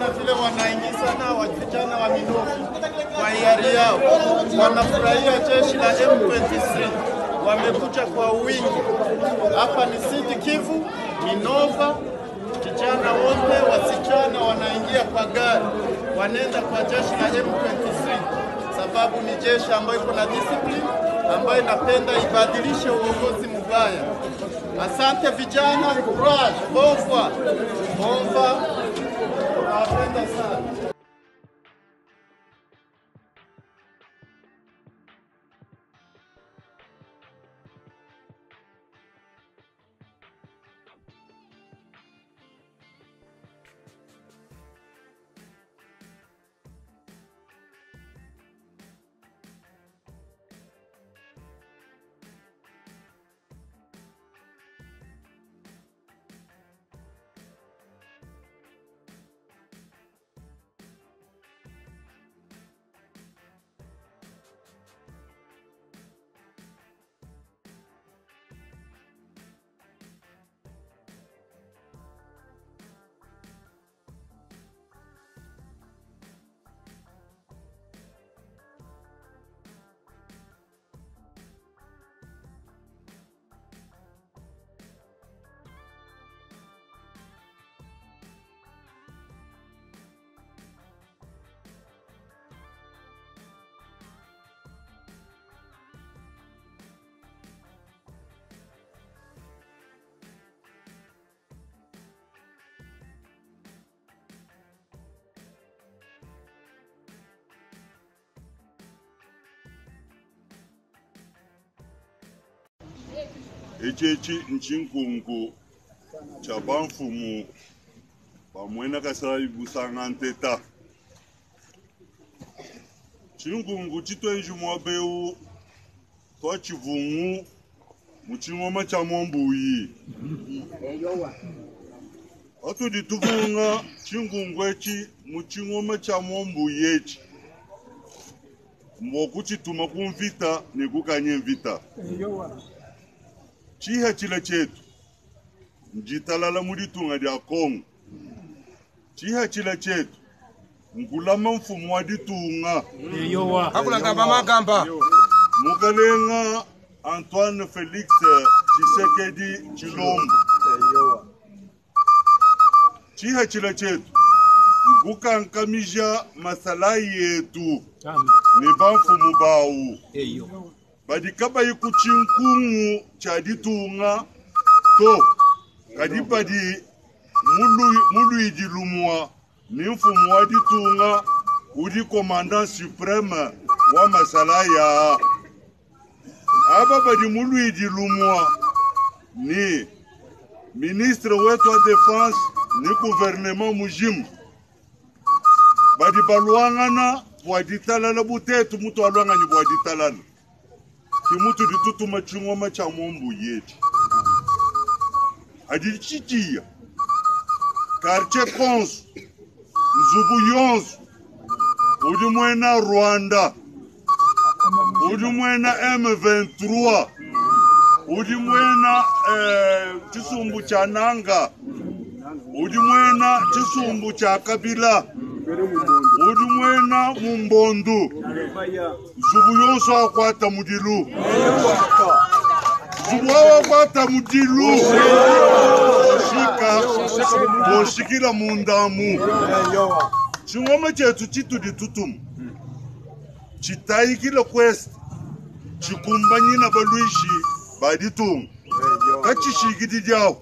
vile wanaingiza nao vijana wa Minofu kwa hiari yao. Wanafurahia jeshi la M23. Wamekuja kwa wingi. Hapa ni Sud Kivu, Minova. Vijana wote wasichana wanaingia kwa gari, wanaenda kwa jeshi la M23, sababu ni jeshi ambayo iko na discipline, ambayo inapenda ibadilishe uongozi mbaya. Asante vijana, courage, bomba, tunawapenda sana. Echechi nchinkungu cha banfumu bamwena kasala ibusanga nteta chinkungu chitwenju mwabeu twa chivungu muchingoma cha mombuyi atu dituvunga chinkungu echi muchingoma cha mombuyi echi mboku chituma kumvita nikukanye mvita chiha chila chetu njitalala muditunga dia Kongo. Chiha chila chetu ngulama mfumu wa ditunga hakulanga magamba mukalenga Antoine Felix Tshisekedi Chilombo. Chiha chila chetu ngukankamija masalai yetu ni bamfumu bawu badikaba yikuchinkungu cha ditunga to kadibadi mulu idilumwa ni mfumu wa ditunga udi commandant supreme wa masalaya aba badi mulu idilumwa ni ministre wetu wa défense ni gouvernement mujimu badi baluangana bwaditalala butetu mutu alwangani bwaditalala kimutu ditutuma chingoma cha mombu yetu adichitia quartier Konzu Nzubu Yonzu udi mwena Rwanda udi mwena M23 udi mwena chisumbu cha Nanga udi mwena chisumbu cha Kabila udi mwena Mumbondu Nzubu Yonzu akwata mudilu Nzubu akwata mudilu boshikila mundamu chingoma chetu chitu ditutumu chitayikile kwest chikumbanyina baluishi baditunga kachishikiti diao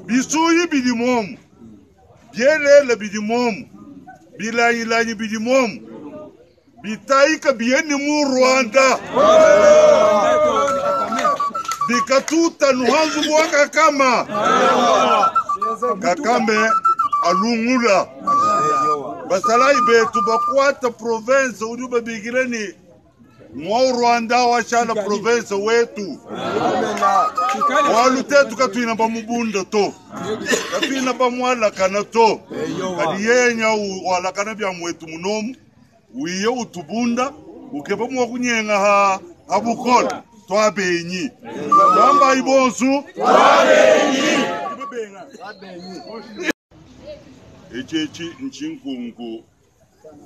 bisuyi bidimomu bielele bidimomu bilanyilanyi bidimomu bitayika biyeni mu Rwanda bikatuta nuhanzu mwaka kama kakame alungula basalai betu bakwata province uduba bigireni mwa Rwanda washala province wetu walutetu katuina bamubunda to katuina bamwala kana to kadi yenya wala kana bya mwetu munomu wiye utubunda ukeba mwa kunyenga habukola twabenyi bamba ibonsu twabenyi echechi nchinkungu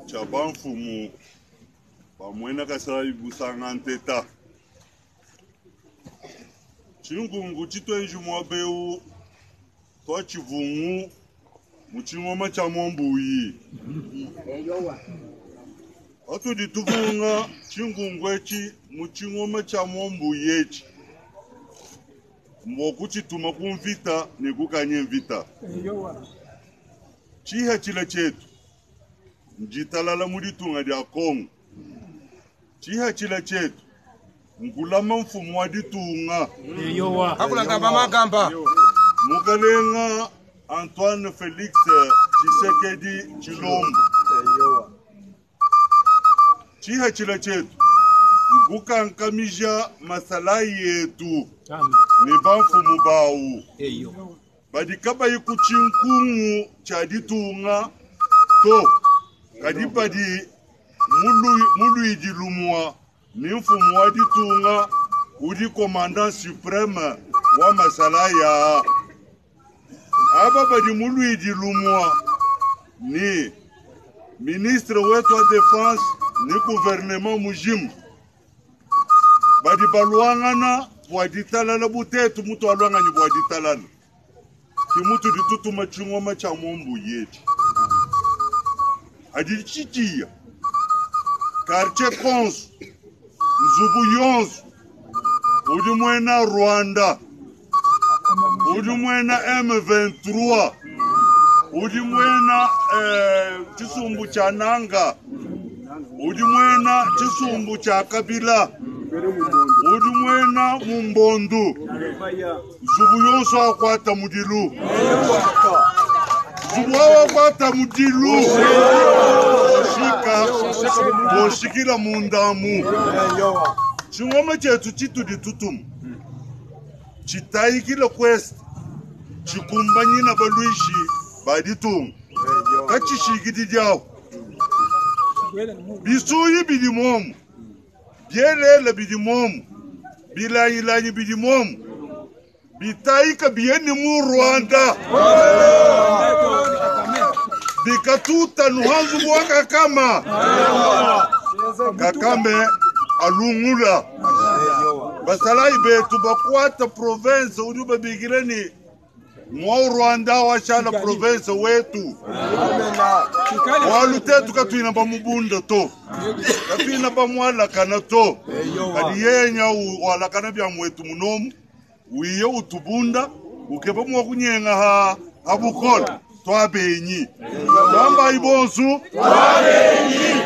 cha bamfumu bamwena kasala ibusanga nteta chinkungu chitwenju mwabeu twa chivungu muchingoma cha mombuyi atu dituvunga chinkungu echi muchingoma cha mombuyi echi mwokuchituma kumvita nikukanye mvita chiha chila chetu njitalala muditunga dia Kongo chiha chila chetu ngulama mfumu wa ditunga Hakulangamba magamba mukalenga Antoine Felix Tshisekedi Tshilombo chiha chila chetu ngukankamija masala yetu ni bamfumu bawu badikaba yikuchinkungu cha ditunga to kadipadi mulu idilumwa ni mfumu wa ditunga udi commandant supreme wa masala ya aba badi mulu idilumwa ni ministre wetu wa défense ni gouvernement mujimu badi baluangana bwaditalala butetu mutu aluangani bwaditalala kimutu ditutuma chingoma cha mombu yetu adichichia quartier Konzu Nzubu Yonzu udi mwena Rwanda udi mwena M23 udi mwena chisumbu cha Nanga udi mwena chisumbu cha Kabila udi mwena Mumbondu Nzubu Yonzu akwata mudilu Nzubu akwata mudilu boshikila mundamu chingoma chetu chitu ditutumu chitaikile kwest chikumbanyina baluishi baditunga kachishikiti diao bisuyi bidimomu bielela bidimomu bilanyilanyi bidimomu bitaika bieni mu Rwanda bikatuta nuhanzu mwaka kama kakame alungula basalai betu bakwata province udi babigireni mwa Rwanda washala province wetu walutetu katuina bamubunda to katuina bamwala kana to kadi yenya wala kana bya mwetu munomu wiye utubunda ukeba mwa kunyenga habukola twabenyi bamba ibonzu twabenyi